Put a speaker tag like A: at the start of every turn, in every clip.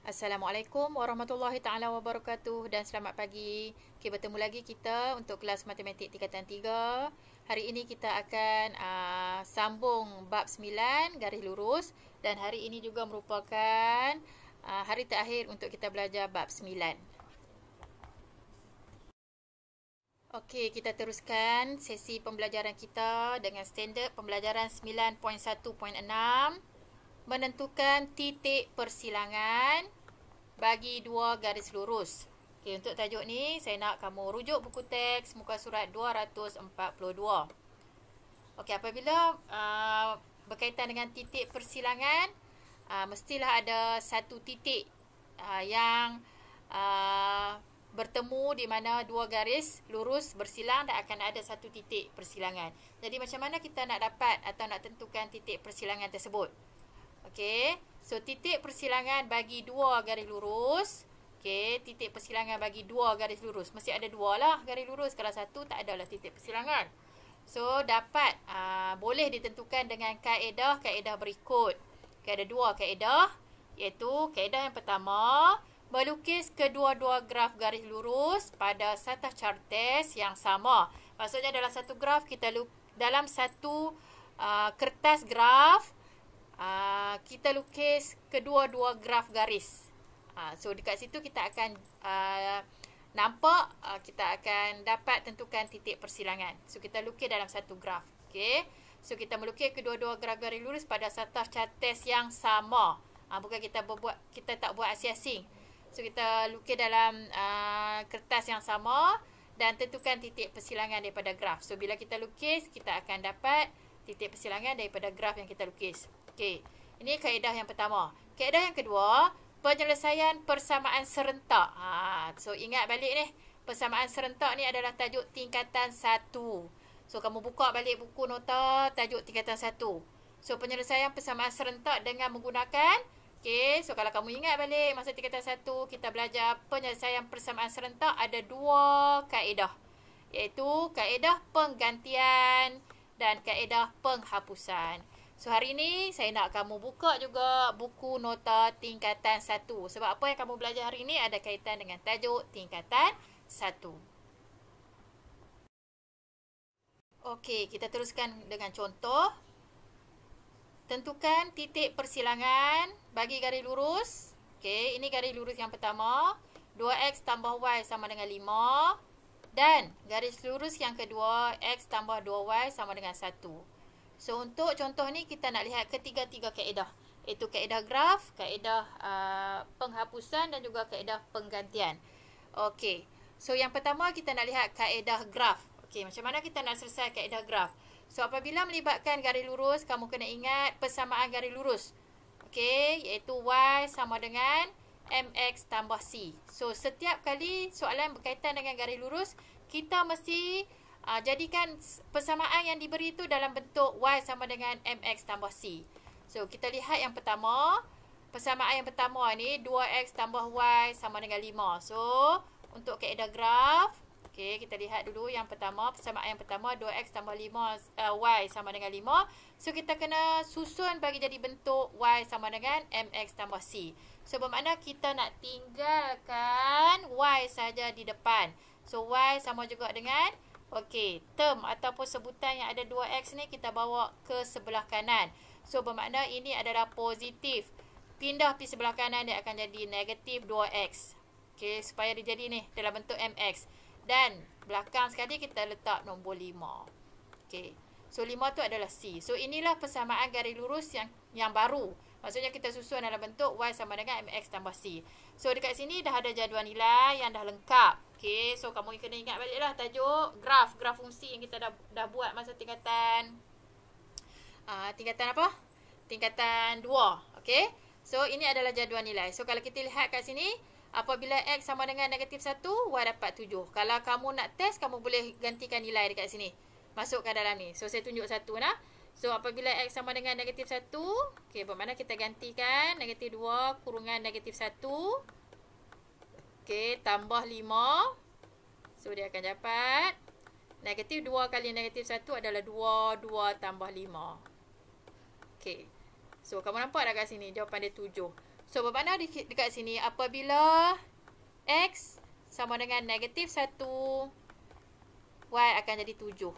A: Assalamualaikum warahmatullahi ta'ala wabarakatuh dan selamat pagi. Okay, bertemu lagi kita untuk kelas matematik tingkatan 3. Hari ini kita akan sambung bab 9 garis lurus dan hari ini juga merupakan hari terakhir untuk kita belajar bab 9. Okey, kita teruskan sesi pembelajaran kita dengan standard pembelajaran 9.1.6. Menentukan titik persilangan bagi dua garis lurus. Okay, untuk tajuk ni, saya nak kamu rujuk buku teks muka surat 242. Okey, apabila berkaitan dengan titik persilangan, mestilah ada satu titik yang bertemu di mana dua garis lurus bersilang dan akan ada satu titik persilangan. Jadi macam mana kita nak dapat atau nak tentukan titik persilangan tersebut? Okey, so titik persilangan bagi dua garis lurus. Okey, titik persilangan bagi dua garis lurus. Mesti ada dua lah garis lurus. Kalau satu, tak adalah titik persilangan. So, dapat, boleh ditentukan dengan kaedah berikut. Okay, ada dua kaedah. Iaitu, kaedah yang pertama, melukis kedua-dua graf garis lurus pada satah cartes yang sama. Maksudnya dalam satu graf, dalam satu kertas graf, kita lukis kedua-dua graf garis. So dekat situ kita akan nampak, kita akan dapat tentukan titik persilangan. So kita lukis dalam satu graf. Okay. So kita melukis kedua-dua graf garis lurus pada satah cartes yang sama. Bukan kita tak buat asing-asing. So kita lukis dalam kertas yang sama dan tentukan titik persilangan daripada graf. So bila kita lukis, kita akan dapat titik persilangan daripada graf yang kita lukis. Okey, ini kaedah yang pertama. Kaedah yang kedua, penyelesaian persamaan serentak. So ingat balik ni, persamaan serentak ni adalah tajuk tingkatan 1. So kamu buka balik buku nota tajuk tingkatan 1. So penyelesaian persamaan serentak dengan menggunakan, okey, so kalau kamu ingat balik masa tingkatan 1 kita belajar penyelesaian persamaan serentak ada dua kaedah. Iaitu kaedah penggantian dan kaedah penghapusan. So hari ni saya nak kamu buka juga buku nota tingkatan 1. Sebab apa yang kamu belajar hari ni ada kaitan dengan tajuk tingkatan 1. Okey, kita teruskan dengan contoh. Tentukan titik persilangan bagi garis lurus. Okey, ini garis lurus yang pertama. 2x tambah y sama dengan 5. Dan garis lurus yang kedua, x tambah 2y sama dengan 1. So, untuk contoh ni kita nak lihat ketiga-tiga kaedah. Iaitu kaedah graf, kaedah penghapusan dan juga kaedah penggantian. Okey. So, yang pertama kita nak lihat kaedah graf. Okey, macam mana kita nak selesai kaedah graf? So, apabila melibatkan garis lurus, kamu kena ingat persamaan garis lurus. Okey, iaitu y sama dengan mx tambah c. So, setiap kali soalan berkaitan dengan garis lurus, kita mesti jadikan persamaan yang diberi itu dalam bentuk y sama dengan mx tambah c. So, kita lihat yang pertama. Persamaan yang pertama ni 2x tambah y sama dengan 5. So, untuk kaedah graf, okay, kita lihat dulu yang pertama. Persamaan yang pertama 2x tambah 5 y sama dengan 5. So, kita kena susun bagi jadi bentuk y sama dengan mx tambah c. So, bermakna kita nak tinggalkan y saja di depan. So, y sama juga dengan, okey, term ataupun sebutan yang ada 2x ni kita bawa ke sebelah kanan. So, bermakna ini adalah positif. Pindah pergi sebelah kanan, dia akan jadi negatif 2x. Okey, supaya dia jadi ni dalam bentuk mx. Dan belakang sekali kita letak nombor 5. Okey. So, 5 tu adalah c. So, inilah persamaan garis lurus yang baru. Maksudnya kita susun dalam bentuk y sama dengan mx tambah c. So, dekat sini dah ada jadual nilai yang dah lengkap. Okey, so kamu kena ingat baliklah tajuk graf fungsi yang kita dah buat masa tingkatan apa? Tingkatan 2. Okey. So, ini adalah jadual nilai. So, kalau kita lihat kat sini, apabila x sama dengan negatif 1, y dapat 7. Kalau kamu nak test, kamu boleh gantikan nilai dekat sini. Masukkan dalam ni. So, saya tunjuk satu nah. So, apabila x sama dengan negatif 1, okey, bermakna kita gantikan negatif 2 kurungan negatif 1. Okey, tambah 5. So, dia akan dapat negatif 2 kali negatif 1 adalah 2. 2 tambah 5. Okey. So, kamu nampak tak kat sini? Jawapan dia 7. So, bermakna dekat sini, apabila X sama dengan negatif 1, Y akan jadi 7.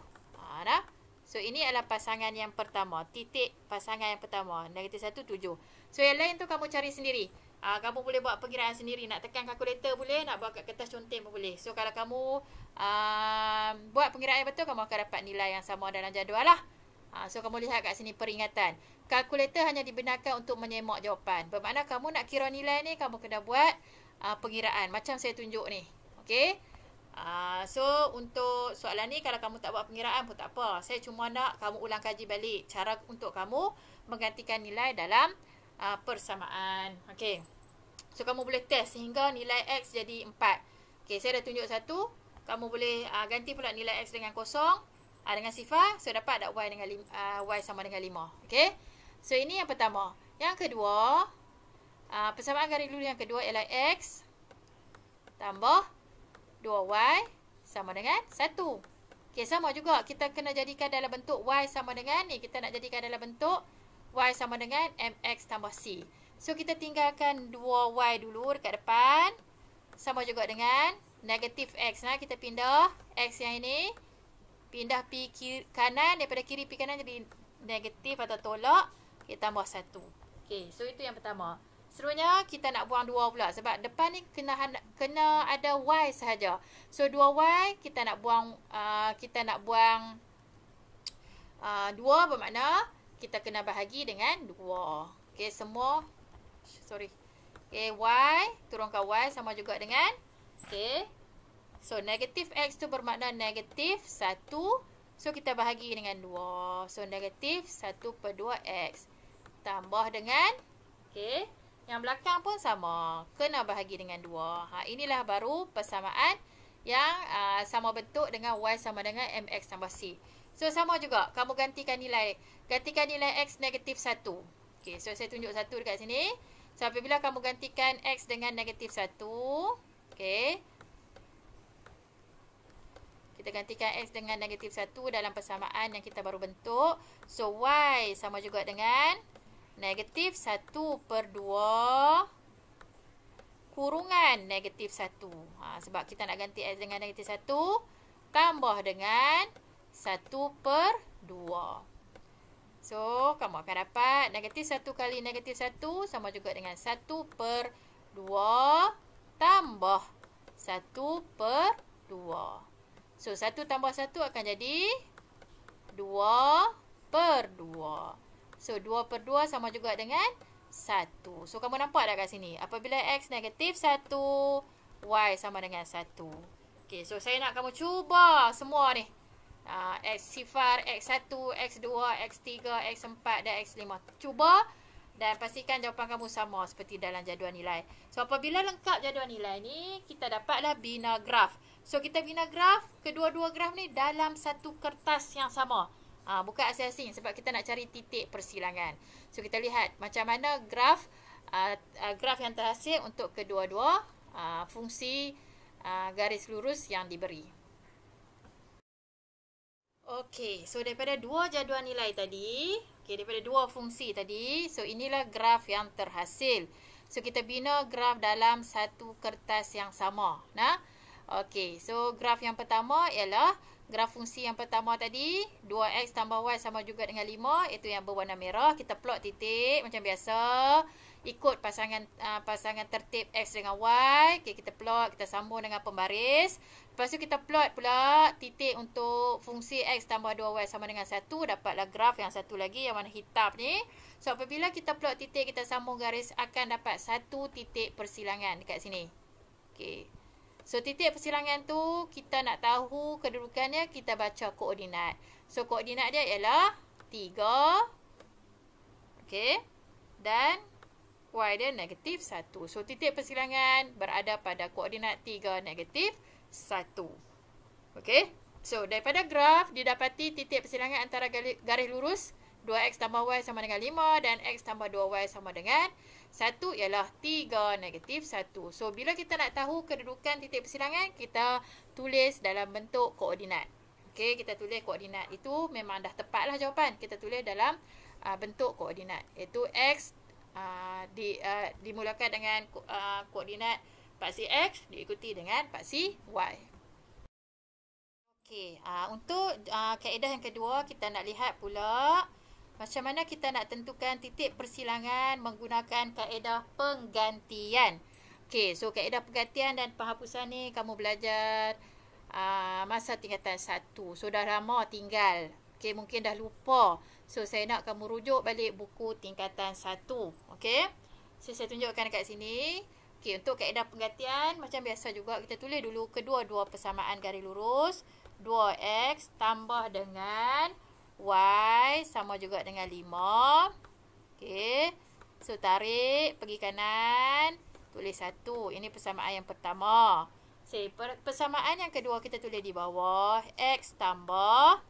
A: Nah. So, ini adalah pasangan yang pertama. Titik pasangan yang pertama. Negatif 1, 7. So, yang lain tu kamu cari sendiri. Kamu boleh buat pengiraan sendiri. Nak tekan kalkulator boleh. Nak buat kat kertas conteng pun boleh. So, kalau kamu buat pengiraan yang betul, kamu akan dapat nilai yang sama dalam jadual lah. So, kamu lihat kat sini peringatan. Kalkulator hanya dibenarkan untuk menyemak jawapan. Bermakna kamu nak kira nilai ni, kamu kena buat pengiraan. Macam saya tunjuk ni. Okey. So, untuk soalan ni, kalau kamu tak buat pengiraan pun tak apa. Saya cuma nak kamu ulang kaji balik. Cara untuk kamu menggantikan nilai dalam persamaan. Okey. So, kamu boleh test sehingga nilai X jadi 4. Okey, saya dah tunjuk 1. Kamu boleh ganti pula nilai X dengan 0. Dengan sifar, so dapat tak Y dengan Y sama dengan 5. Okey. So, ini yang pertama. Yang kedua, persamaan garis lurus yang kedua ialah X tambah 2Y sama dengan 1. Okey, sama juga. Kita kena jadikan dalam bentuk Y sama dengan ni. Kita nak jadikan dalam bentuk Y sama dengan MX tambah C. So, kita tinggalkan 2Y dulu dekat depan. Sama juga dengan negatif X. Kita pindah X yang ini. Pindah pi kiri, kanan. Daripada kiri pi kanan jadi negatif atau tolak. Kita tambah 1. Okey, so itu yang pertama. Seterusnya, kita nak buang 2 pula. Sebab depan ni kena ada Y sahaja. So, 2Y kita nak buang 2 bermakna kita kena bahagi dengan 2. Okey, semua. Sorry. Okey, Y. Turunkan Y sama juga dengan. Okey. So, negatif X tu bermakna negatif 1. So, kita bahagi dengan 2. So, negatif 1/2X. Tambah dengan. Okey. Yang belakang pun sama. Kena bahagi dengan 2. Inilah baru persamaan yang sama bentuk dengan Y sama dengan MX tambah C. So, sama juga. Kamu gantikan nilai. Gantikan nilai X negatif 1. Okey. So, saya tunjuk 1 dekat sini. So, apabila kamu gantikan X dengan negatif 1. Okey. Kita gantikan X dengan negatif 1 dalam persamaan yang kita baru bentuk. So, Y sama juga dengan negatif 1/2 kurungan negatif 1. Sebab kita nak ganti X dengan negatif 1. Tambah dengan 1/2. So, kamu akan dapat negatif 1 kali negatif 1 sama juga dengan 1/2 tambah 1/2. So, 1 tambah 1 akan jadi 2/2. So, 2/2 sama juga dengan 1. So, kamu nampak tak kat sini? Apabila X negatif 1, Y sama dengan 1. Okey, so saya nak kamu cuba semua ni. X sifar, X1, X2, X3, X4 dan X5. Cuba dan pastikan jawapan kamu sama seperti dalam jadual nilai. So, apabila lengkap jadual nilai ni, kita dapatlah bina graf. So, kita bina graf, kedua-dua graf ni dalam satu kertas yang sama. Bukan asing-asing sebab kita nak cari titik persilangan. So, kita lihat macam mana graf yang terhasil untuk kedua-dua fungsi garis lurus yang diberi. Okey, so daripada dua jadual nilai tadi, daripada dua fungsi tadi, so inilah graf yang terhasil. So, kita bina graf dalam satu kertas yang sama. Okey, so graf yang pertama ialah graf fungsi yang pertama tadi, 2X tambah Y sama juga dengan 5, itu yang berwarna merah. Kita plot titik macam biasa, ikut pasangan tertib X dengan Y. Okey, kita plot, kita sambung dengan pembaris. Lepas tu kita plot pula titik untuk fungsi X tambah 2Y sama dengan 1, dapatlah graf yang satu lagi yang warna hitam ni. So, apabila kita plot titik, kita sambung garis, akan dapat satu titik persilangan dekat sini. Okey. So, titik persilangan tu, kita nak tahu kedudukannya, kita baca koordinat. So, koordinat dia ialah 3. Okey. Dan Y dia negatif 1. So, titik persilangan berada pada koordinat 3, negatif 1. Okey. So, daripada graf, didapati titik persilangan antara garis lurus 2X tambah Y sama dengan 5 dan X tambah 2Y sama dengan 1 ialah 3 negatif 1. So, bila kita nak tahu kedudukan titik persilangan, kita tulis dalam bentuk koordinat. Okey, kita tulis koordinat. Itu memang dah tepatlah jawapan. Kita tulis dalam bentuk koordinat. Iaitu X dimulakan dengan koordinat paksi X diikuti dengan paksi Y. Okey, untuk kaedah yang kedua, kita nak lihat pula macam mana kita nak tentukan titik persilangan menggunakan kaedah penggantian. Okey, so kaedah penggantian dan penghapusan ni kamu belajar masa tingkatan 1. So dah lama tinggal. Okey, mungkin dah lupa. So saya nak kamu rujuk balik buku tingkatan 1. Okey. So saya tunjukkan dekat sini. Okey, untuk kaedah penggantian macam biasa juga kita tulis dulu kedua-dua persamaan garis lurus. 2x tambah dengan y sama juga dengan 5. Okey. So tarik pergi kanan, tulis 1. Ini persamaan yang pertama. So persamaan yang kedua kita tulis di bawah, x tambah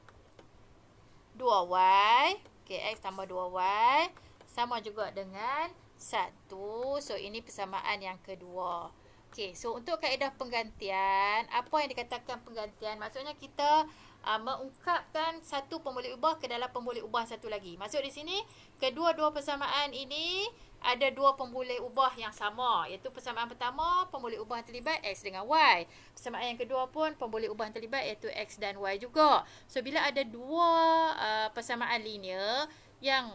A: 2y. Okey, x tambah 2y sama juga dengan 1. So ini persamaan yang kedua. Okey, so untuk kaedah penggantian, apa yang dikatakan penggantian? Maksudnya kita mengungkapkan satu pemboleh ubah ke dalam pemboleh ubah satu lagi. Maksud di sini, kedua-dua persamaan ini ada dua pemboleh ubah yang sama. Iaitu persamaan pertama, pemboleh ubah yang terlibat X dengan Y. Persamaan yang kedua pun pemboleh ubah yang terlibat iaitu X dan Y juga. So, bila ada dua persamaan linear yang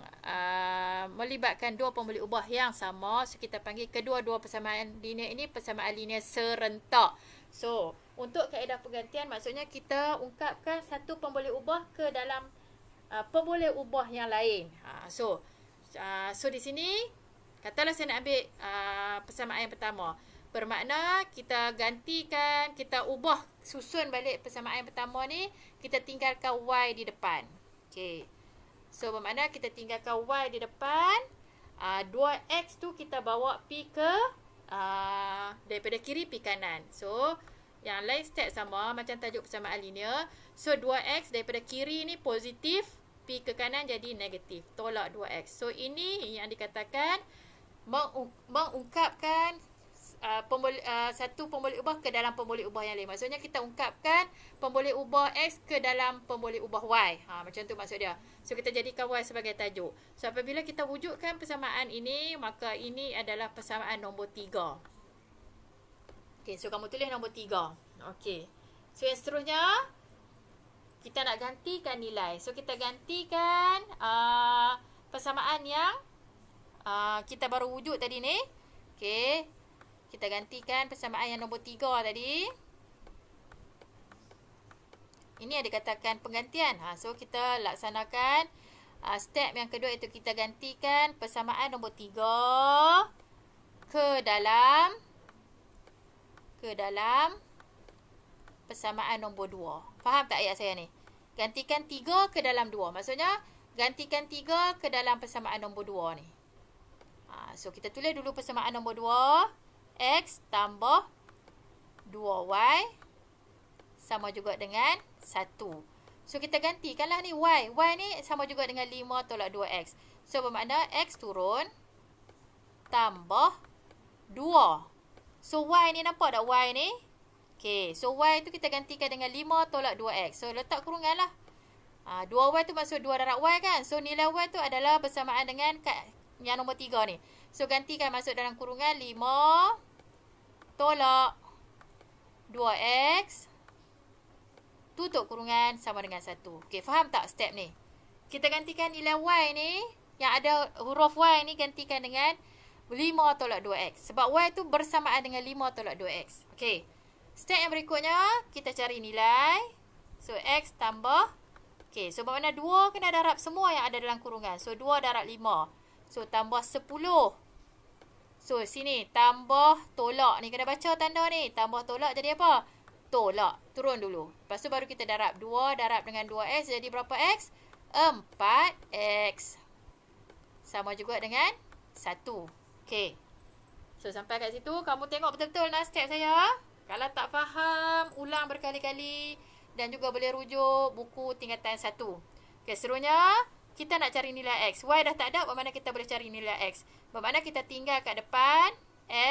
A: melibatkan dua pemboleh ubah yang sama, so kita panggil kedua-dua persamaan linear ini persamaan linear serentak. So, untuk kaedah penggantian maksudnya kita ungkapkan satu pemboleh ubah ke dalam pemboleh ubah yang lain. So di sini katalah saya nak ambil persamaan yang pertama. Bermakna kita gantikan, kita ubah susun balik persamaan yang pertama ni, kita tinggalkan Y di depan. Okey. So bermakna kita tinggalkan Y di depan, 2x tu kita bawa pi ke daripada kiri pi kanan. So yang lain step sama macam tajuk persamaan linear. So 2x daripada kiri ni positif, pi ke kanan jadi negatif, tolak 2x. So ini yang dikatakan mengungkapkan satu pemboleh ubah ke dalam pemboleh ubah yang lain. Maksudnya kita ungkapkan pemboleh ubah X ke dalam pemboleh ubah Y. Macam tu maksud dia. So kita jadikan Y sebagai tajuk. So apabila kita wujudkan persamaan ini, maka ini adalah persamaan nombor 3. Okey, so kamu tulis nombor 3. Okey. So yang seterusnya, kita nak gantikan nilai. So kita gantikan persamaan yang kita baru wujud tadi ni. Okey. Kita gantikan persamaan yang nombor 3 tadi. Ini yang dikatakan penggantian. So kita laksanakan step yang kedua, iaitu kita gantikan persamaan nombor 3 ke dalam persamaan nombor 2. Faham tak ayat saya ni? Gantikan 3 ke dalam 2. Maksudnya gantikan 3 ke dalam persamaan nombor 2 ni. So kita tulis dulu persamaan nombor 2. X tambah 2Y sama juga dengan 1. So kita gantikanlah ni Y. Y ni sama juga dengan 5 tolak 2X. So bermakna X turun tambah 2. So Y ni nampak tak Y ni? Okay. So Y tu kita gantikan dengan 5 tolak 2X. So letak kurungan lah. 2Y tu maksud 2 darab Y kan? So nilai Y tu adalah bersamaan dengan yang nombor 3 ni. So gantikan masuk dalam kurungan 5 tolak 2x tutup kurungan sama dengan 1. Okey, faham tak step ni? Kita gantikan nilai y ni, yang ada huruf y ni gantikan dengan 5 tolak 2x. Sebab y tu bersamaan dengan 5 tolak 2x. Okey. Step yang berikutnya, kita cari nilai. So, x tambah. Okey, so bermakna 2 kena darab semua yang ada dalam kurungan. So, 2 darab 5. So, tambah 10. So, sini tambah tolak ni. Kena baca tanda ni. Tambah tolak jadi apa? Tolak. Turun dulu. Lepas tu baru kita darab. 2 darab dengan 2x jadi berapa x? 4x. Sama juga dengan 1. Okey. So, sampai kat situ. Kamu tengok betul-betul nah step saya. Kalau tak faham, ulang berkali-kali. Dan juga boleh rujuk buku tingkatan 1. Okey, seterusnya. Kita nak cari nilai x. Y dah tak ada, bermakna kita boleh cari nilai x. Bermakna kita tinggal kat depan,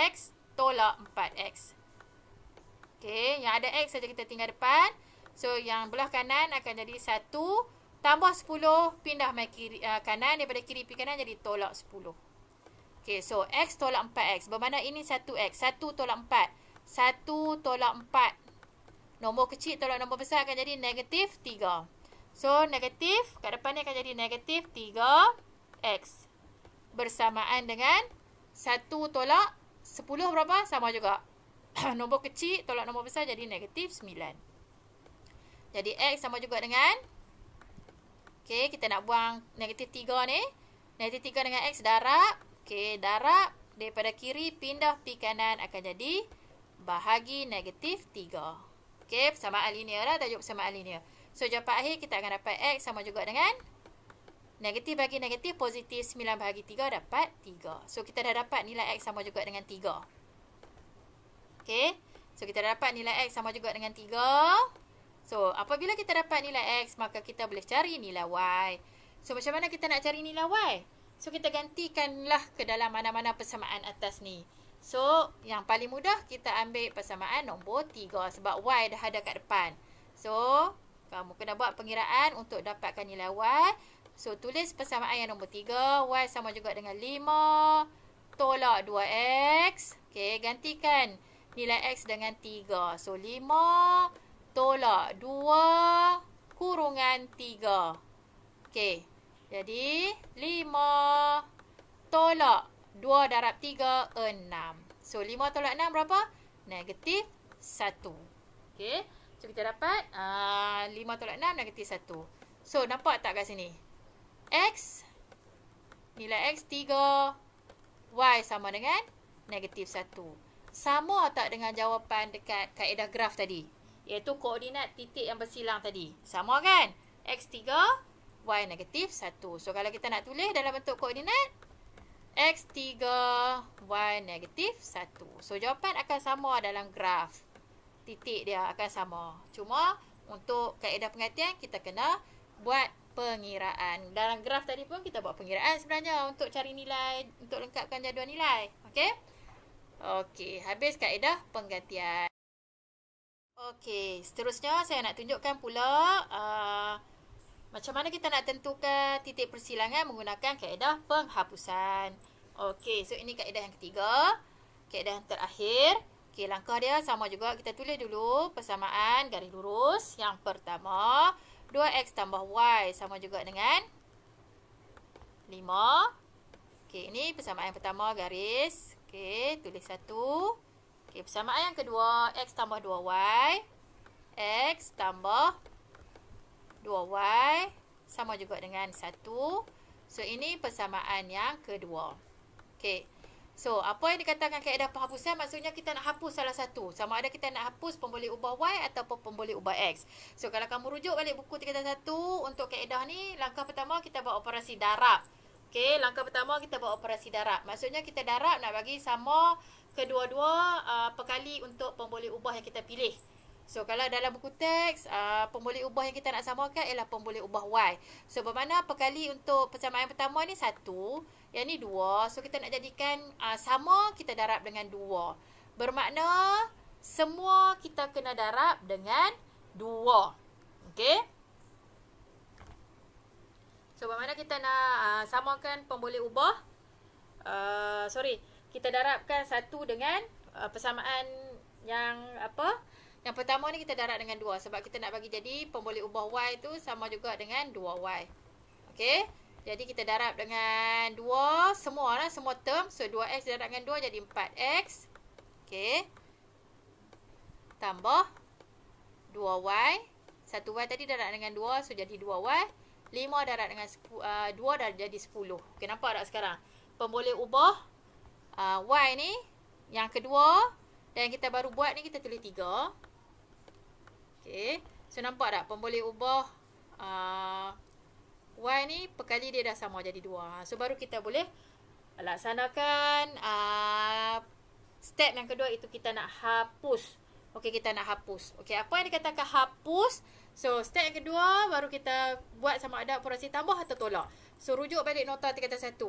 A: x tolak 4x. Okey, yang ada x saja kita tinggal depan. So, yang belah kanan akan jadi 1 tambah 10, pindah mai kiri, kanan, daripada kiri pergi kanan jadi tolak 10. Okay, so X tolak 4X. Bermakna ini 1X. 1 tolak 4. 1 tolak 4. Nombor kecil tolak nombor besar akan jadi negatif 3. So, negatif, kat depan ni akan jadi negatif 3X. Bersamaan dengan 1 tolak 10 berapa? Sama juga. Nombor kecil tolak nombor besar jadi negatif 9. Jadi X sama juga dengan, okay, kita nak buang negatif 3 ni. Negatif 3 dengan X darab. Okay, darab daripada kiri pindah pi kanan akan jadi bahagi negatif 3. Okay, persamaan linear lah. Tajuk persamaan linear. So, jawapan akhir kita akan dapat X sama juga dengan negatif bagi negatif, positif 9 bahagi 3 dapat 3. So, kita dah dapat nilai X sama juga dengan 3. Okay. So, kita dah dapat nilai X sama juga dengan 3. So, apabila kita dapat nilai X, maka kita boleh cari nilai Y. So, macam mana kita nak cari nilai Y? So, kita gantikanlah ke dalam mana-mana persamaan atas ni. So, yang paling mudah kita ambil persamaan nombor 3 sebab Y dah ada kat depan. So, kamu kena buat pengiraan untuk dapatkan nilai Y. So, tulis persamaan yang nombor 3. Y sama juga dengan 5 tolak 2X. Okay, gantikan nilai X dengan 3. So, 5 tolak 2 kurungan 3. Okay, jadi 5 tolak 2 darab 3, 6. So, 5 tolak 6 berapa? Negatif 1. Okay. So, kita dapat 5 tolak 6, negatif 1. So, nampak tak kat sini? X, nilai X 3, Y sama dengan negatif 1. Sama tak dengan jawapan dekat kaedah graf tadi? Iaitu koordinat titik yang bersilang tadi. Sama kan? X 3, Y negatif 1. So, kalau kita nak tulis dalam bentuk koordinat, X 3, Y negatif 1. So, jawapan akan sama dalam graf. Titik dia akan sama. Cuma untuk kaedah pengertian kita kena buat pengiraan. Dalam graf tadi pun kita buat pengiraan sebenarnya untuk cari nilai, untuk lengkapkan jadual nilai. Okey? Okey, habis kaedah penggantian. Okey, seterusnya saya nak tunjukkan pula macam mana kita nak tentukan titik persilangan menggunakan kaedah penghapusan. Okey, so ini kaedah yang ketiga. Kaedah yang terakhir. Okey, langkah dia sama juga. Kita tulis dulu persamaan garis lurus. Yang pertama, 2X tambah Y sama juga dengan 5. Okey, ini persamaan yang pertama garis. Okey, tulis 1. Okey, persamaan yang kedua, X tambah 2Y. X tambah 2Y sama juga dengan 1. So, ini persamaan yang kedua. Okey. So, apa yang dikatakan kaedah penghapusan? Maksudnya kita nak hapus salah satu. Sama ada kita nak hapus pemboleh ubah Y ataupun pemboleh ubah X. So, kalau kamu rujuk balik buku 3.1 untuk kaedah ni, langkah pertama kita buat operasi darab. Okey, langkah pertama kita buat operasi darab. Maksudnya kita darab nak bagi sama kedua-dua perkali untuk pemboleh ubah yang kita pilih. So, kalau dalam buku teks, pemboleh ubah yang kita nak samakan ialah pemboleh ubah Y. So, bermakna perkali untuk persamaan yang pertama ni 1, yang ni 2. So, kita nak jadikan sama, kita darab dengan 2. Bermakna, semua kita kena darab dengan 2. Okey? So, bermakna kita nak samakan pemboleh ubah. Kita darabkan 1 dengan persamaan yang apa? Yang pertama ni kita darab dengan 2 sebab kita nak bagi jadi pemboleh ubah Y tu sama juga dengan 2Y. Okey. Jadi kita darab dengan 2 semua term. So 2X darab dengan 2 jadi 4X. Okey. Tambah 2Y. 1Y tadi darab dengan 2 so jadi 2Y. 5 darab dengan 2 dah jadi 10. Okey, nampak tak sekarang? Pemboleh ubah Y ni yang kedua dan yang kita baru buat ni kita tulis 3. Okey. So, nampak tak? Pemboleh ubah Y ni perkali dia dah sama jadi 2. So, baru kita boleh laksanakan step yang kedua itu kita nak hapus. Okey, kita nak hapus. Okey, apa yang dikatakan hapus? So, step yang kedua baru kita buat sama ada operasi tambah atau tolak. So, rujuk balik nota 3.1.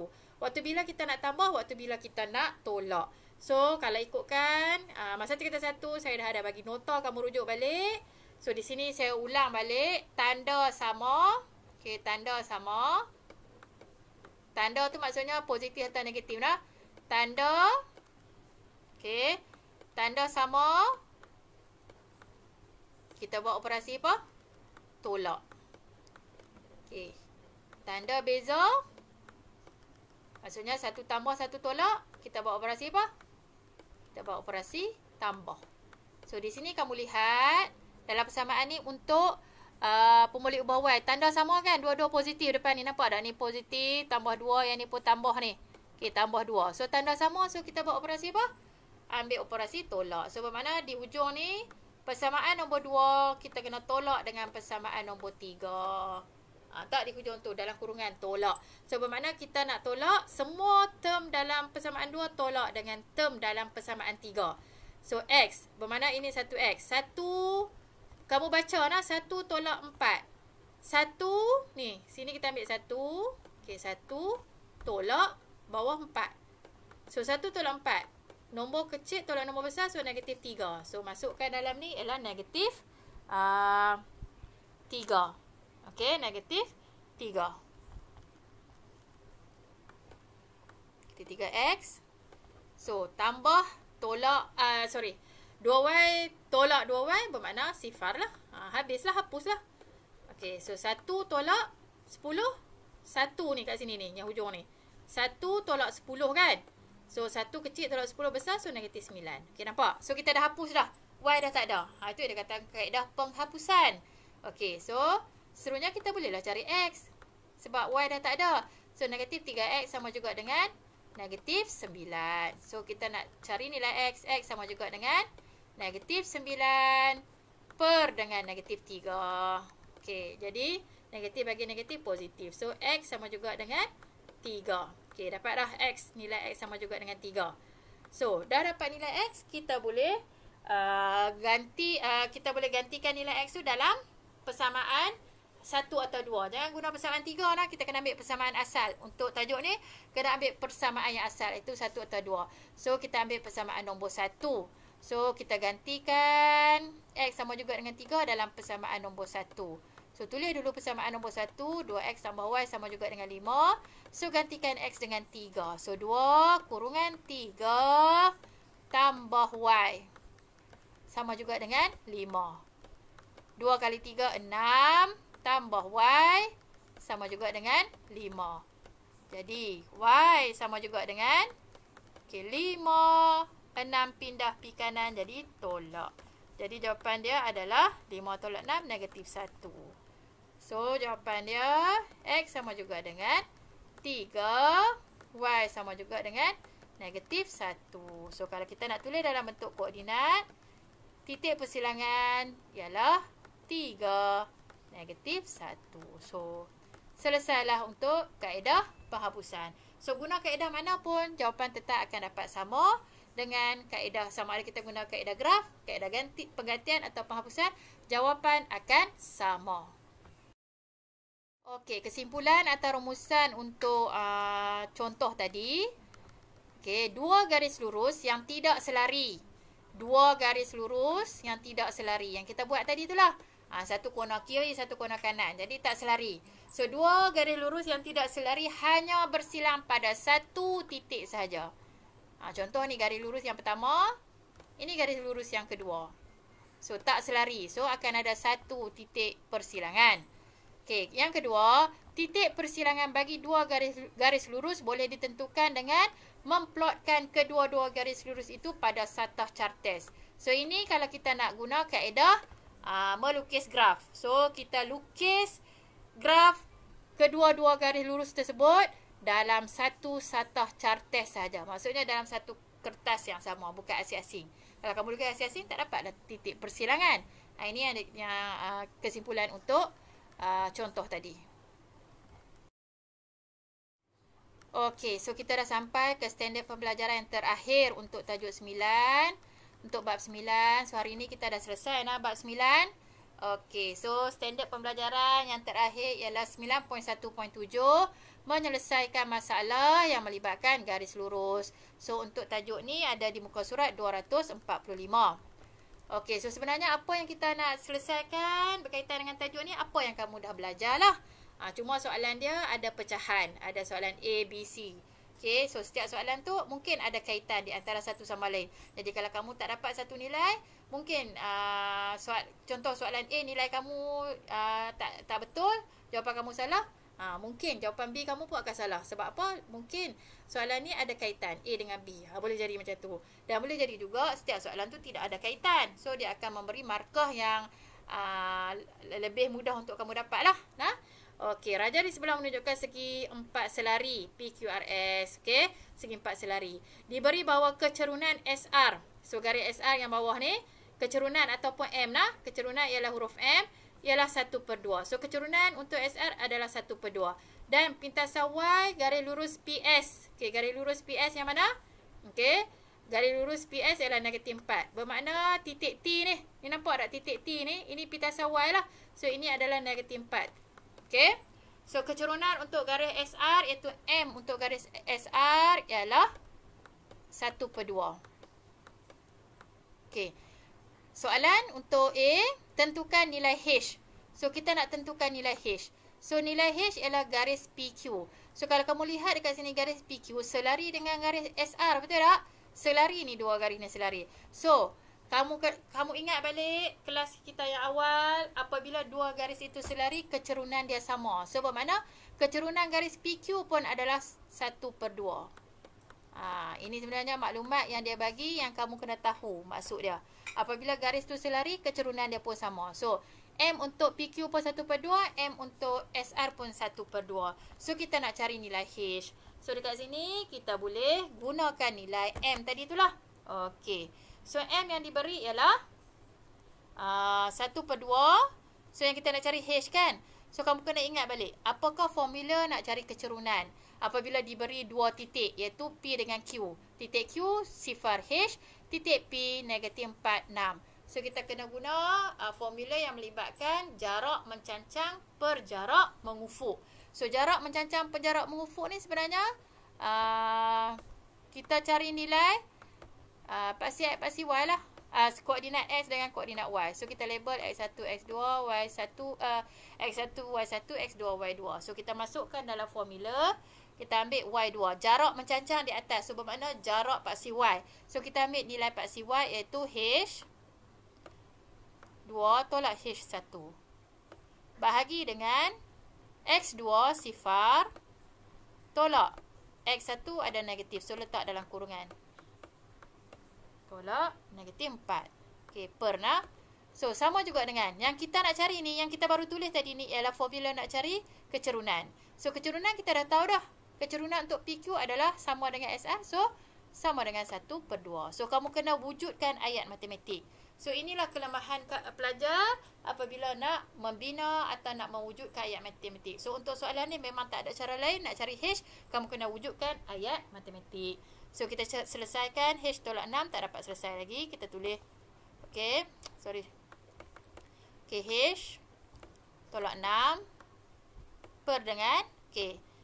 A: Waktu bila kita nak tambah, waktu bila kita nak tolak. So, kalau ikutkan masa 3.1 saya dah ada bagi nota, kamu rujuk balik. So, di sini saya ulang balik. Tanda sama. Okey, tanda sama. Tanda tu maksudnya positif atau negatif lah. tanda. Okey. Tanda sama. Kita buat operasi apa? Tolak. Okey. Tanda beza. Maksudnya satu tambah satu tolak. Kita buat operasi apa? Kita buat operasi tambah. So, di sini kamu lihat dalam persamaan ni untuk pemulik ubah Y. Tanda sama kan? Dua-dua positif depan ni. Nampak tak? Ni positif. Tambah 2. Yang ni pun tambah ni. Okey, tambah 2. So, tanda sama. So, kita buat operasi apa? Ambil operasi tolak. So, bermakna di hujung ni, persamaan nombor 2, kita kena tolak dengan persamaan nombor 3. Tak di hujung tu, dalam kurungan tolak. So, bermakna kita nak tolak semua term dalam persamaan 2 tolak dengan term dalam persamaan 3. So, X. Bermakna ini 1X. 1, kamu baca lah. 1 tolak 4. 1, ni. Sini kita ambil 1. Okey, 1 tolak bawah 4. So, 1 tolak 4. Nombor kecil tolak nombor besar. So, negatif 3. So, masukkan dalam ni ialah negatif 3. Okey, negatif 3. Kita 3X. So, tambah tolak, 2Y tolak 2Y bermakna sifar lah. Habislah, hapuslah. Okey, so 1 tolak 10. 1 ni kat sini ni, yang hujung ni. 1 tolak 10 kan? So, 1 kecil tolak 10 besar, so negatif 9. Okey, nampak? So, kita dah hapus dah. Y dah tak ada. Itu dia kata kaedah penghapusan. Okey, so seterusnya kita bolehlah cari X. Sebab Y dah tak ada. So, negatif 3X sama juga dengan negatif 9. So, kita nak cari nilai X. X sama juga dengan negatif 9 per dengan negatif 3. Okey, jadi negatif bagi negatif positif. So, X sama juga dengan 3. Okey, dapat dah X. Nilai X sama juga dengan 3. So, dah dapat nilai X, kita boleh gantikan nilai X tu dalam persamaan 1 atau 2. Jangan guna persamaan 3 lah. Kita kena ambil persamaan asal. Untuk tajuk ni, kena ambil persamaan yang asal. Itu 1 atau 2. So, kita ambil persamaan nombor 1. So, kita gantikan X sama juga dengan 3 dalam persamaan nombor 1. So, tulis dulu persamaan nombor 1. 2X tambah Y sama juga dengan 5. So, gantikan X dengan 3. So, 2 kurungan 3 tambah Y sama juga dengan 5. 2 kali 3, 6. Tambah Y sama juga dengan 5. Jadi, Y sama juga dengan 5. 6 pindah pi kanan, jadi tolak. Jadi, jawapan dia adalah 5 tolak 6, negatif 1. So, jawapan dia X sama juga dengan 3. Y sama juga dengan negatif 1. So, kalau kita nak tulis dalam bentuk koordinat, titik persilangan ialah 3, negatif 1. So, selesailah untuk kaedah penghapusan. So, guna kaedah mana pun, jawapan tetap akan dapat sama dengan kaedah. Sama ada kita guna kaedah graf, kaedah penggantian atau penghapusan, jawapan akan sama. Okey, kesimpulan atau rumusan untuk contoh tadi. Okey, 2 garis lurus yang tidak selari. 2 garis lurus yang tidak selari. Yang kita buat tadi itulah. Satu kona kiri, satu kona kanan. Jadi tak selari. So, 2 garis lurus yang tidak selari hanya bersilang pada satu titik sahaja. Contoh ni garis lurus yang pertama. Ini garis lurus yang kedua. So, tak selari. So, akan ada satu titik persilangan. Okey, yang kedua, titik persilangan bagi 2 garis lurus boleh ditentukan dengan memplotkan kedua-dua garis lurus itu pada satah chartes. So, ini kalau kita nak guna kaedah melukis graf. So, kita lukis graf kedua-dua garis lurus tersebut dalam satu satah chartes saja. Maksudnya dalam satu kertas yang sama, bukan asing-asing. Kalau kamu lukis asing-asing, tak dapatlah titik persilangan. Ini yang kesimpulan untuk contoh tadi. Okey, so kita dah sampai ke standard pembelajaran yang terakhir untuk tajuk 9. Untuk bab 9, so hari ni kita dah selesai bab 9. Okey, so standard pembelajaran yang terakhir ialah 9.1.7, menyelesaikan masalah yang melibatkan garis lurus. So untuk tajuk ni ada di muka surat 245. Okey, so sebenarnya apa yang kita nak selesaikan berkaitan dengan tajuk ni, apa yang kamu dah belajar lah. Cuma soalan dia ada pecahan, ada soalan A, B, C. Okey, so setiap soalan tu mungkin ada kaitan di antara satu sama lain. Jadi kalau kamu tak dapat satu nilai, mungkin contoh soalan A nilai kamu tak betul, jawapan kamu salah, mungkin jawapan B kamu pun akan salah. Sebab apa? Mungkin soalan ni ada kaitan A dengan B. Boleh jadi macam tu. Dan boleh jadi juga setiap soalan tu tidak ada kaitan. So dia akan memberi markah yang lebih mudah untuk kamu dapat lah. Okey, raja di sebelah menunjukkan segi 4 selari PQRS. Okey, segi 4 selari. Diberi bahawa kecerunan SR. So garis SR yang bawah ni, kecerunan ataupun M kecerunan ialah huruf M, ialah 1/2. So kecerunan untuk SR adalah 1/2. Dan pintasan Y garis lurus PS. Okey, garis lurus PS yang mana? Okey, garis lurus PS ialah -4. Bermakna titik T ni. Ni nampak tak titik T ni? Ini pintasan Y lah. So ini adalah -4. Okey. So kecerunan untuk garis SR iaitu M untuk garis SR ialah 1/2. Okey. Soalan untuk A, tentukan nilai H. So kita nak tentukan nilai H. So nilai H ialah garis PQ. So kalau kamu lihat dekat sini garis PQ selari dengan garis SR, betul tak? Selari ni, dua garis ni selari. So kamu ingat balik kelas kita yang awal, apabila dua garis itu selari, kecerunan dia sama. So bermakna kecerunan garis PQ pun adalah 1/2. Ini sebenarnya maklumat yang dia bagi yang kamu kena tahu maksud dia. Apabila garis tu selari, kecerunan dia pun sama. So M untuk PQ pun 1/2, M untuk SR pun 1/2. So kita nak cari nilai H. So dekat sini kita boleh gunakan nilai M tadi itulah. Okey. So M yang diberi ialah 1/2. So yang kita nak cari H kan. So kamu kena ingat balik, apakah formula nak cari kecerunan apabila diberi dua titik, iaitu P dengan Q. Titik Q sifar H, titik P -46. So kita kena guna formula yang melibatkan jarak mencancang per jarak mengufuk. So jarak mencancang per jarak mengufuk ni sebenarnya kita cari nilai paksi X, paksi Y lah. Koordinat X dengan koordinat Y. So kita label X1, X2, Y1, X1, Y1, X2, Y2. So kita masukkan dalam formula. Kita ambil Y2. Jarak mencancang di atas. So bermakna jarak paksi Y. So kita ambil nilai paksi Y iaitu H2 tolak H1. Bahagi dengan X2 sifar tolak X1 ada negatif. So letak dalam kurungan. Tolak -4. Okey, per nah. So sama juga dengan yang kita nak cari ni, yang kita baru tulis tadi ni ialah formula nak cari kecerunan. So kecerunan kita dah tahu dah. Kecerunan untuk PQ adalah sama dengan SR. So sama dengan 1/2. So kamu kena wujudkan ayat matematik. So inilah kelemahan pelajar apabila nak membina atau nak mewujudkan ayat matematik. So untuk soalan ni memang tak ada cara lain nak cari H, kamu kena wujudkan ayat matematik. So kita selesaikan H tolak 6, tak dapat selesai lagi. Kita tulis. Okey, sorry. Okey, H tolak 6 per dengan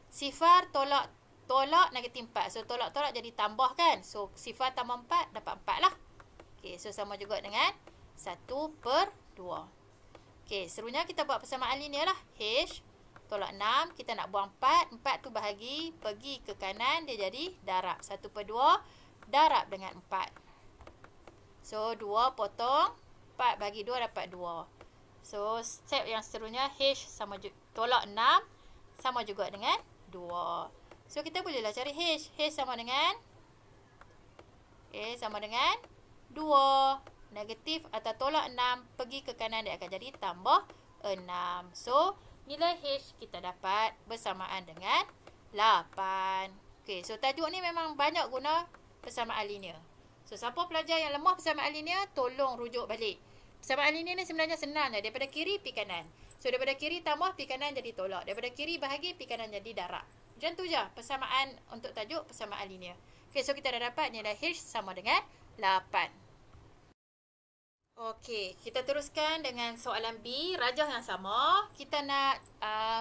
A: sifar tolak -4. So tolak jadi tambah kan. So sifar tambah 4 dapat 4 lah. Okey, so sama juga dengan 1/2. Okey, serunya kita buat persamaan linear lah. H tolak 6, kita nak buang 4. 4 tu bahagi, pergi ke kanan, dia jadi darab. 1/2 darab dengan 4. So 2 potong 4 bagi 2 dapat 2. So step yang seterusnya H sama tolak 6 sama juga dengan 2. So kita bolehlah cari H. H sama dengan sama dengan 2. Negatif atau tolak 6 pergi ke kanan, dia akan jadi tambah 6. So nilai H kita dapat bersamaan dengan 8. Okey, so tajuk ni memang banyak guna persamaan linear. So siapa pelajar yang lemah persamaan linear, tolong rujuk balik. Persamaan linear ni sebenarnya senang je. Daripada kiri pi kanan. So daripada kiri tambah pi kanan jadi tolak. Daripada kiri bahagi pi kanan jadi darab. Macam tu je persamaan untuk tajuk persamaan linear. Okey, so kita dah dapat nilai H sama dengan 8. Okey, kita teruskan dengan soalan B, rajah yang sama. Kita nak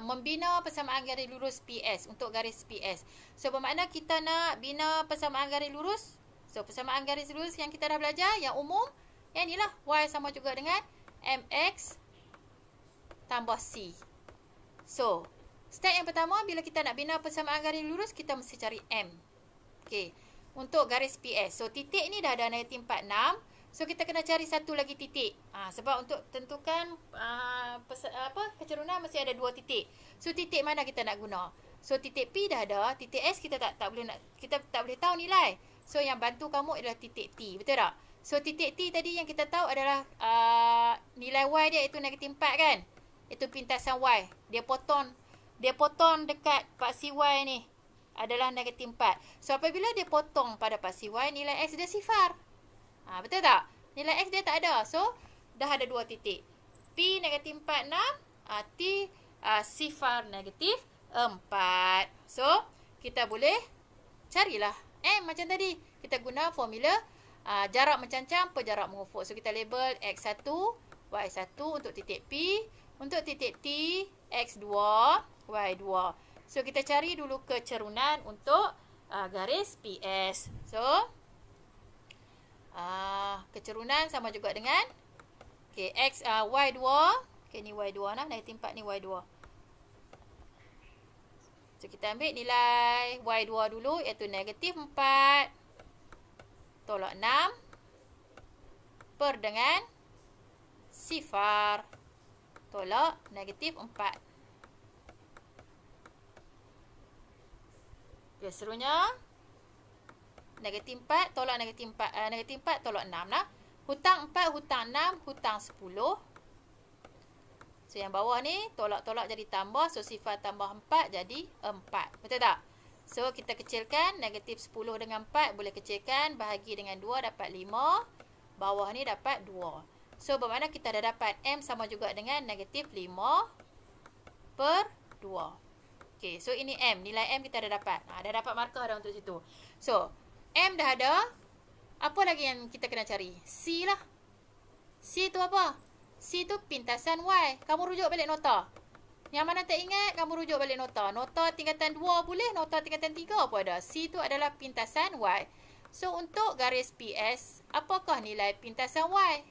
A: membina persamaan garis lurus PS untuk garis PS. So bermakna kita nak bina persamaan garis lurus. So persamaan garis lurus yang kita dah belajar, yang umum, yang inilah Y sama juga dengan MX tambah C. So step yang pertama, bila kita nak bina persamaan garis lurus, kita mesti cari M. Okey. Untuk garis PS. So, titik ni dah ada negatif 4, 6. So, kita kena cari satu lagi titik. Sebab untuk tentukan kecerunan mesti ada 2 titik. So, titik mana kita nak guna? So, titik P dah ada. Titik S kita tak boleh kita tak boleh tahu nilai. So, yang bantu kamu adalah titik T. Betul tak? So, titik T tadi yang kita tahu adalah nilai Y dia iaitu negatif 4 kan? Itu pintasan Y. Dia potong dekat paksi Y ni adalah negatif 4. So, apabila dia potong pada paksi Y, nilai X dia sifar. Betul tak? Nilai X dia tak ada. So, dah ada 2 titik. P negatif 4, 6. T sifar negatif 4. So, kita boleh carilah M macam tadi. Kita guna formula jarak mencancang per jarak mengufuk. So, kita label X1, Y1 untuk titik P. Untuk titik T, X2, Y2. So, kita cari dulu kecerunan untuk garis PS. So, kecerunan sama juga dengan Y2. Ni Y2 lah. Negatif 4 ni Y2. So, kita ambil nilai Y2 dulu iaitu negatif 4 tolak 6 per dengan sifar tolak negatif 4. Okay, seterusnya negatif 4 tolak negatif 4 tolak 6 lah. Hutang 4, hutang 6, hutang 10. So, yang bawah ni tolak-tolak jadi tambah. So, sifar tambah 4 jadi 4. Betul tak? So, kita kecilkan. Negatif 10 dengan 4 boleh kecilkan. Bahagi dengan 2 dapat 5. Bawah ni dapat 2. So, bermakna kita dah dapat M sama juga dengan negatif 5 per 2. Okay, so ini M. Nilai M kita dah dapat. Dah dapat markah dah untuk situ. So, M dah ada. Apa lagi yang kita kena cari? C lah. C tu apa? C tu pintasan Y. Kamu rujuk balik nota. Yang mana tak ingat, kamu rujuk balik nota. Nota tingkatan 2 boleh, nota tingkatan 3 pun ada. C tu adalah pintasan Y. So, untuk garis PS, apakah nilai pintasan Y?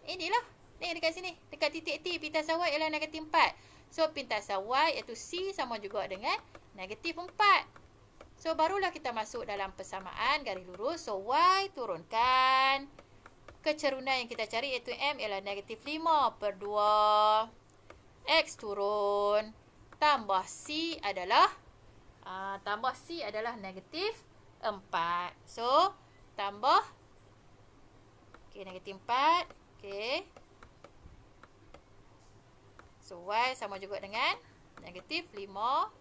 A: Inilah. Ni dekat sini. Dekat titik T, pintasan Y ialah negatif 4. So, pintasan Y iaitu C sama juga dengan negatif 4. So, barulah kita masuk dalam persamaan garis lurus. So, Y turunkan. Kecerunan yang kita cari iaitu M ialah negatif 5 per 2. X turun. Tambah C adalah negatif 4. So, tambah. Okay, negatif 4. Okay. So, Y sama juga dengan negatif 5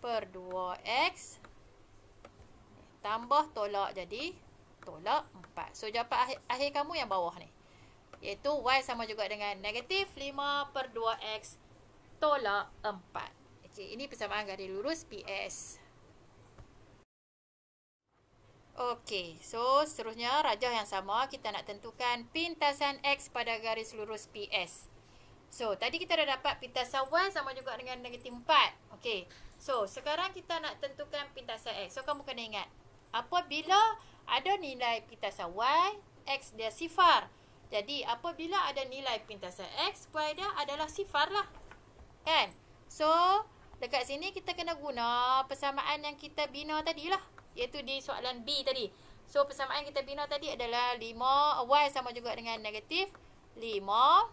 A: per 2X. Tambah tolak jadi tolak 4. So, jawapan akhir kamu yang bawah ni. Iaitu Y sama juga dengan negatif 5 per 2X tolak 4. Okay, ini persamaan garis lurus PS. Okey, so seterusnya rajah yang sama. Kita nak tentukan pintasan X pada garis lurus PS. So, tadi kita dah dapat pintasan Y sama juga dengan negatif 4. Okey, so sekarang kita nak tentukan pintasan X. So, kamu kena ingat, apabila ada nilai pintasan Y, X dia sifar. Jadi, apabila ada nilai pintasan X, Y dia adalah sifar lah. Kan? So, dekat sini kita kena guna persamaan yang kita bina tadi lah. Iaitu di soalan B tadi. So, persamaan yang kita bina tadi adalah 5, Y sama juga dengan negatif 5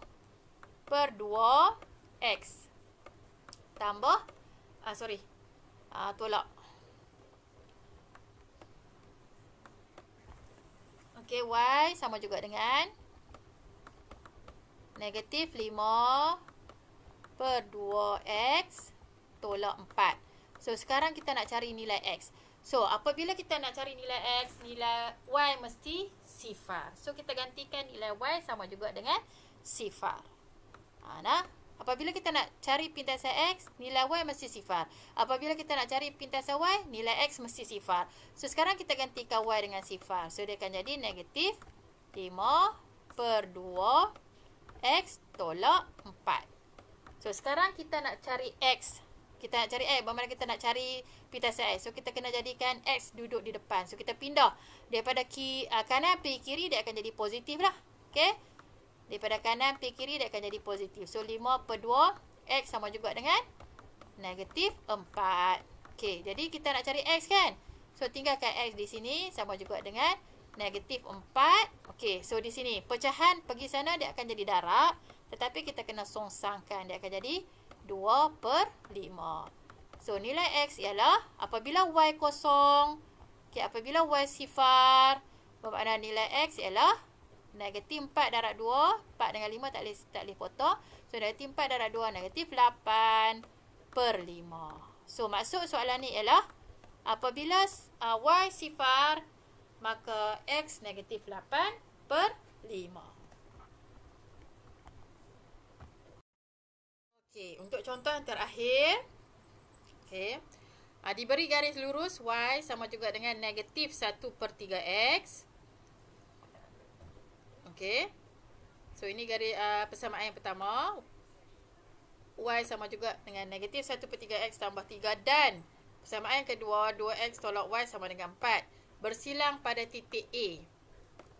A: per 2X. Tambah, tolak. Okey, Y sama juga dengan negatif 5 per 2X tolak 4. So, sekarang kita nak cari nilai X. So, apabila kita nak cari nilai X, nilai Y mesti sifar. So, kita gantikan nilai Y sama juga dengan sifar. Apabila kita nak cari pintasan X, nilai Y mesti sifar. Apabila kita nak cari pintasan Y, nilai X mesti sifar. So, sekarang kita gantikan Y dengan sifar. So, dia akan jadi negatif 5 per 2X tolak 4. So, sekarang kita nak cari X. Kita nak cari X, bermakna kita nak cari pintasan X. So, kita kena jadikan X duduk di depan. So, kita pindah. Daripada kanan pergi kiri, dia akan jadi positif lah. Okay? Daripada kanan pergi kiri, dia akan jadi positif. So, 5 per 2, X sama juga dengan negatif 4. Okey, jadi kita nak cari X kan? So, tinggalkan X di sini sama juga dengan negatif 4. Okey, so di sini pecahan pergi sana dia akan jadi darab. Tetapi kita kena songsangkan. Dia akan jadi 2/5. So, nilai X ialah apabila Y kosong. Okey, apabila Y sifar. Bermakna nilai X ialah negatif 4 darab 2. 4 dengan 5 tak boleh potong. So, negatif 4 darab 2 negatif 8/5. So, maksud soalan ni ialah apabila Y sifar, maka X negatif 8/5. Okey, untuk contoh yang terakhir. Okey. Diberi garis lurus Y sama juga dengan negatif 1/3X. Okey. So, ini garis persamaan yang pertama. Y sama juga dengan negatif 1/3X tambah 3. Dan persamaan kedua, 2X tolak Y sama dengan 4. Bersilang pada titik A.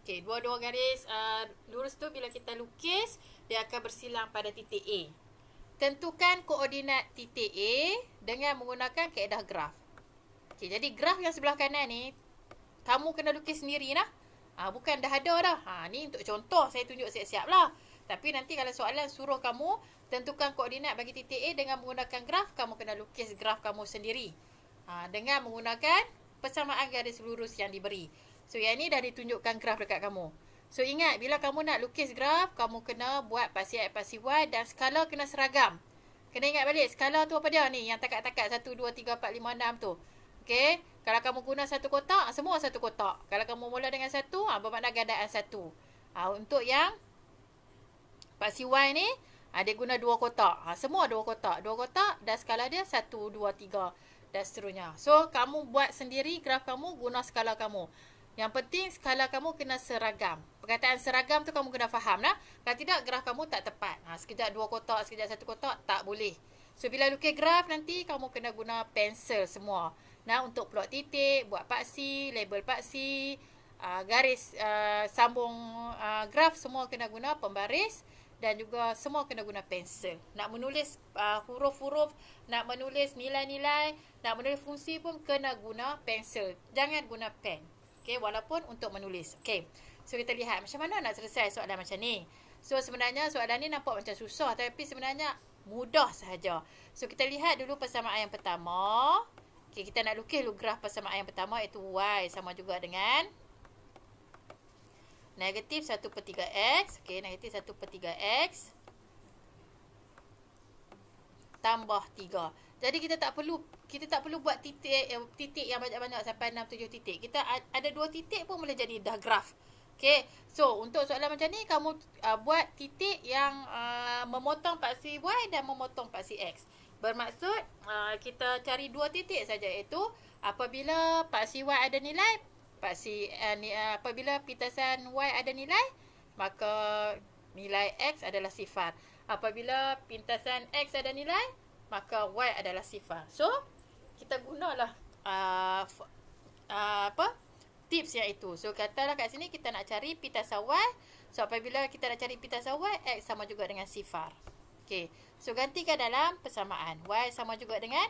A: Okey, dua-dua garis lurus tu bila kita lukis, dia akan bersilang pada titik A. Tentukan koordinat titik A dengan menggunakan kaedah graf. Okey, jadi graf yang sebelah kanan ni, kamu kena lukis sendiri lah. Bukan dah ada dah. Ni untuk contoh, saya tunjuk siap-siap lah. Tapi nanti kalau soalan suruh kamu tentukan koordinat bagi titik A dengan menggunakan graf, kamu kena lukis graf kamu sendiri. Dengan menggunakan persamaan garis lurus yang diberi. So, yang ni dah ditunjukkan graf dekat kamu. So, ingat bila kamu nak lukis graf, kamu kena buat pasi X, pasi Y dan skala kena seragam. Kena ingat balik, skala tu apa dia ni? Yang takat-takat 1, 2, 3, 4, 5, 6 tu. Okey, kalau kamu guna satu kotak, semua satu kotak. Kalau kamu mula dengan satu, bermakna gandaan satu. Untuk yang pasi Y ni, dia guna 2 kotak. Semua 2 kotak. 2 kotak dan skala dia 1, 2, 3 dan seterusnya. So, kamu buat sendiri graf kamu, guna skala kamu. Yang penting skala kamu kena seragam. Perkataan seragam tu kamu kena faham lah. Kalau tidak, graf kamu tak tepat. Sekejap 2 kotak, sekejap 1 kotak, tak boleh. So, bila lukis graf nanti, kamu kena guna pensel semua. Untuk plot titik, buat paksi, label paksi, garis sambung graf, semua kena guna pembaris. Dan juga semua kena guna pensel. Nak menulis huruf-huruf, nak menulis nilai-nilai, nak menulis fungsi pun kena guna pensel. Jangan guna pen. Okay, walaupun untuk menulis. Okay, so kita lihat macam mana nak selesai soalan macam ni. So, sebenarnya soalan ni nampak macam susah, tapi sebenarnya mudah sahaja. So, kita lihat dulu persamaan yang pertama. Okay, kita nak lukis dulu graf persamaan yang pertama, iaitu Y sama juga dengan negatif 1/3X. Okey, negatif 1/3X tambah 3. Jadi kita tak perlu buat titik yang banyak-banyak sampai 6 7 titik. Kita ada 2 titik pun boleh jadi dah graf. Okey. So, untuk soalan macam ni kamu buat titik yang memotong paksi Y dan memotong paksi X. Bermaksud kita cari 2 titik saja, iaitu apabila paksi Y ada nilai, apabila pintasan Y ada nilai, maka nilai X adalah sifar. Apabila pintasan X ada nilai, maka Y adalah sifar. So, kita gunalah tips yang itu. So, katalah kat sini kita nak cari pintasan Y. So, apabila kita nak cari pintasan Y, X sama juga dengan sifar. Okey. So, gantikan dalam persamaan. Y sama juga dengan,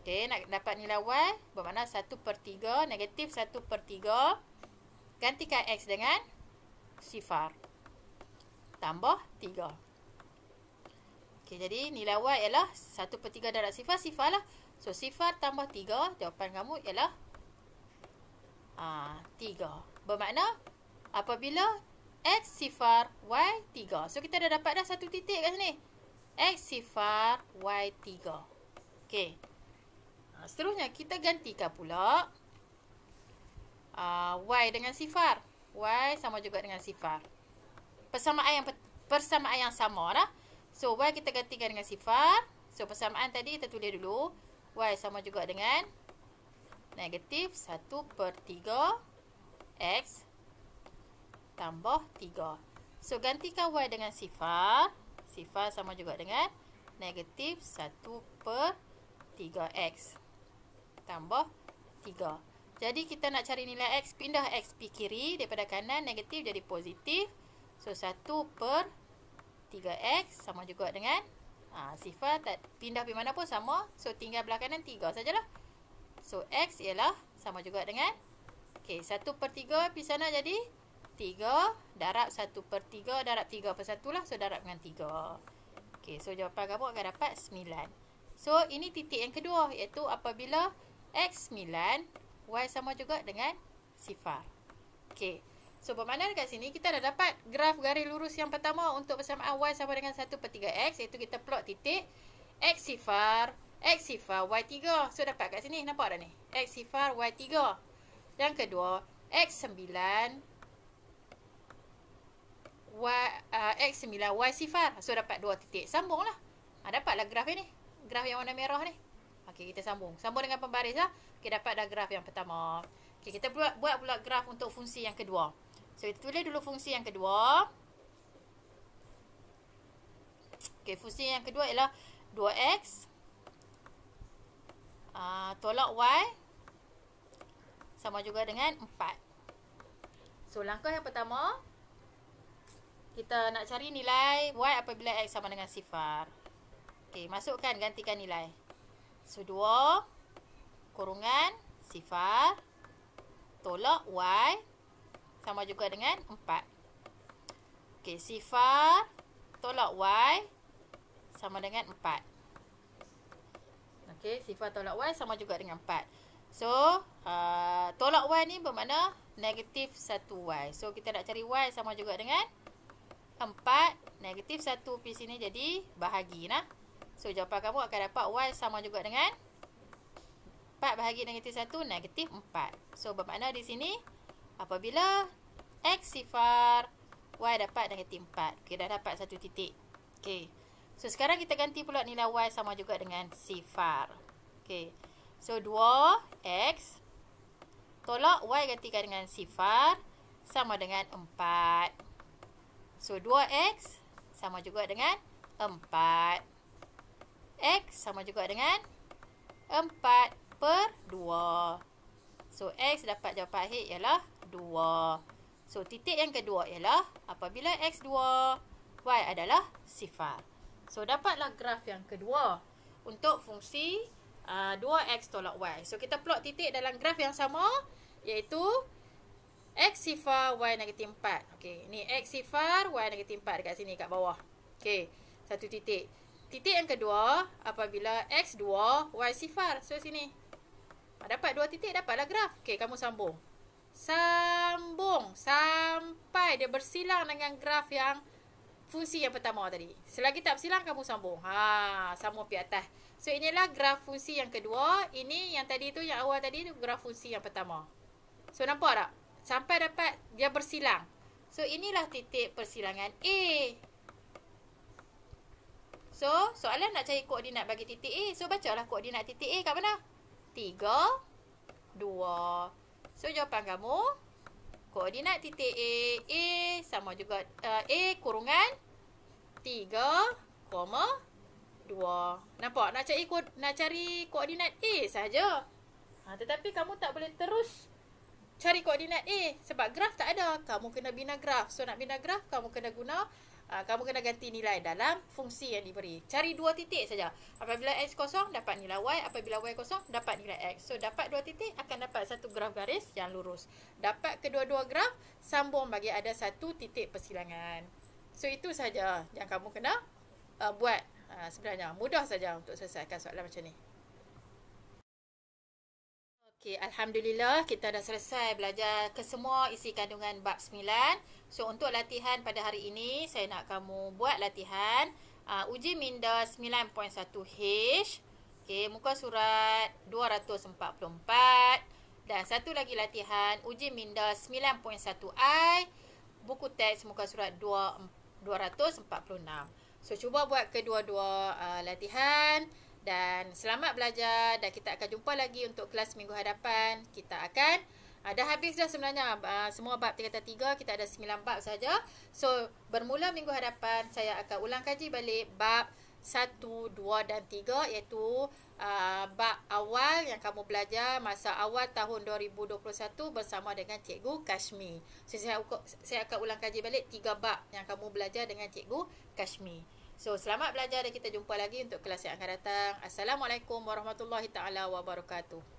A: okey, nak dapat nilai Y, bermakna 1/3, negatif 1/3. Gantikan X dengan sifar. Tambah 3. Okey, jadi nilai Y ialah 1/3 darab sifar, sifar lah. So, sifar tambah 3, jawapan kamu ialah 3. Bermakna, apabila X sifar, Y 3. So, kita dah dapat dah satu titik kat sini. X sifar, Y 3. Okey. Seterusnya, kita gantikan pula Y dengan sifar. Y sama juga dengan sifar. Persamaan yang sama dah. So, Y kita gantikan dengan sifar. So, persamaan tadi kita tulis dulu. Y sama juga dengan negatif 1/3 X tambah 3. So, gantikan Y dengan sifar. Sifar sama juga dengan negatif 1/3 X tambah 3. Jadi, kita nak cari nilai X, pindah X pergi kiri. Daripada kanan, negatif jadi positif. So, 1/3X sama juga dengan sifar. Pindah pergi mana pun sama. So, tinggal belah kanan 3 sajalah. So, X ialah sama juga dengan, okey, 1/3 pergi sana jadi 3. Darab 1/3, darab 3/1 lah. So, darab dengan 3. Okey, so jawapan kamu akan dapat 9. So, ini titik yang kedua, iaitu apabila X 9, Y sama juga dengan 0. Okey, so bermakna dekat sini kita dah dapat graf garis lurus yang pertama untuk persamaan Y sama dengan 1/3X, iaitu kita plot titik X 0, Y 3. So, dapat kat sini, nampak dah ni? X 0, Y 3. Yang kedua, X 9, X 9, Y 0. So, dapat 2 titik. Sambunglah. Dapatlah graf ni. Graf yang warna merah ni. Okey, kita sambung. Sambung dengan pembaris lah. Okey, dapat dah graf yang pertama. Okey, kita buat pula graf untuk fungsi yang kedua. So, kita tulis dulu fungsi yang kedua. Okey, fungsi yang kedua ialah 2X tolak Y sama juga dengan 4. So, langkah yang pertama, kita nak cari nilai Y apabila X sama dengan 0. Okey, masukkan, gantikan nilai. So, 2 kurungan 0 tolak Y sama juga dengan 4. Okey, 0 tolak Y sama dengan 4. Okey, 0 tolak Y sama juga dengan 4. So, tolak Y ni bermakna negatif 1Y. So, kita nak cari Y sama juga dengan 4. Negatif 1 pergi sini jadi bahagi nah. So, jawapan kamu akan dapat Y sama juga dengan 4 bahagi negatif 1, negatif 4. So, bermakna di sini apabila X 0, Y dapat negatif 4. Okey, dah dapat satu titik. Okey. So, sekarang kita ganti pula nilai Y sama juga dengan 0. Okey. So, 2X tolak Y gantikan dengan 0 sama dengan 4. So, 2X sama juga dengan 4. X sama juga dengan 4/2. So, X dapat jawapan akhir ialah 2. So, titik yang kedua ialah apabila X 2, Y adalah 0. So, dapatlah graf yang kedua untuk fungsi 2X tolak Y. So, kita plot titik dalam graf yang sama, iaitu X 0, Y negatif 4. Okey, ni X 0, Y negatif 4 dekat sini, kat bawah. Okey, satu titik. Titik yang kedua, apabila X 2, Y 0. So, sini. Dapat 2 titik, dapatlah graf. Okey, kamu sambung. Sambung sampai dia bersilang dengan graf yang fungsi yang pertama tadi. Selagi tak bersilang, kamu sambung. Sambung pergi atas. So, inilah graf fungsi yang kedua. Ini yang tadi tu, yang awal tadi tu, graf fungsi yang pertama. So, nampak tak? Sampai dapat dia bersilang. So, inilah titik persilangan A. So, soalan nak cari koordinat bagi titik A. So, bacalah koordinat titik A kat mana? 3, 2. So, jawapan kamu, koordinat titik A sama juga A kurungan 3,2. Nampak? Nak cari koordinat A saja. Tetapi kamu tak boleh terus cari koordinat A sebab graf tak ada. Kamu kena bina graf. So, nak bina graf, kamu kena ganti nilai dalam fungsi yang diberi. Cari 2 titik saja. Apabila X kosong, dapat nilai Y. Apabila Y kosong, dapat nilai X. So, dapat 2 titik, akan dapat satu graf garis yang lurus. Dapat kedua-dua graf, sambung bagi ada satu titik persilangan. So, itu saja yang kamu kena buat. Sebenarnya, mudah saja untuk selesaikan soalan macam ni. Okey, Alhamdulillah kita dah selesai belajar kesemua isi kandungan bab 9. So, untuk latihan pada hari ini, saya nak kamu buat latihan uji minda 9.1H. Okey, muka surat 244. Dan satu lagi latihan uji minda 9.1I, buku teks muka surat 246. So, cuba buat kedua-dua latihan. Dan selamat belajar, dan kita akan jumpa lagi untuk kelas minggu hadapan. Kita akan dah habis dah sebenarnya semua bab tingkatan 3, kita ada 9 bab saja. So, bermula minggu hadapan saya akan ulang kaji balik bab 1, 2 dan 3, iaitu bab awal yang kamu belajar masa awal tahun 2021 bersama dengan Cikgu Kashmi. So, saya akan ulang kaji balik 3 bab yang kamu belajar dengan Cikgu Kashmi. So, selamat belajar dan kita jumpa lagi untuk kelas yang akan datang. Assalamualaikum warahmatullahi taala wabarakatuh.